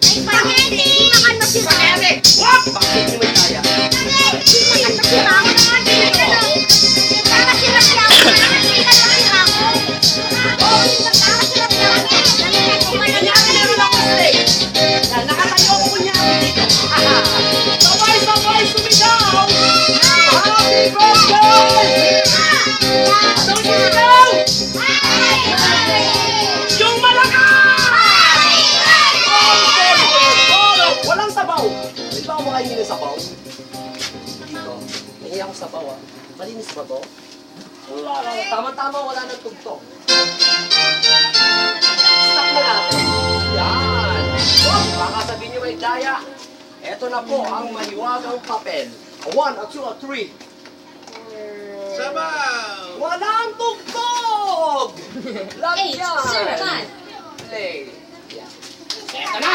Spaghetti! Makan mo si Spaghetti! Wap! Bakit niyo may kaya? Nakatayo ko niya dito. Sabay-sabay sumigaw! Happy birthday! Anong sumigaw? Yung malakas! Walang sabaw! Di ba ako makainin ng sabaw? Dito. Hingi ako sabaw ah. Malinis ba to? Wala. Tama-tama, wala nang tugtog. Stop na natin. Yan. Baka sabihin nyo may daya. Eto na po ang mahiwagang papel. A 1, a 2, a 3. Sabaw! Walang tugtog! Lagyan! Servan! Play. Yan. Eto na!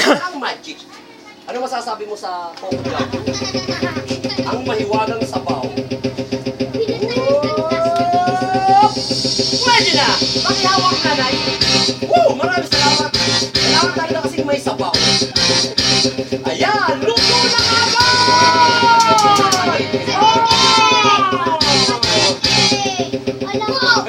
Ang magic. Ano masasabi mo sa program? Ang mahiwagang sabaw. Pwede na! Pakihawak nanay! Woo! Maraming salamat! Salamat talaga kasing may sabaw. Ayan! Luto na agad! Oh! Alam mo!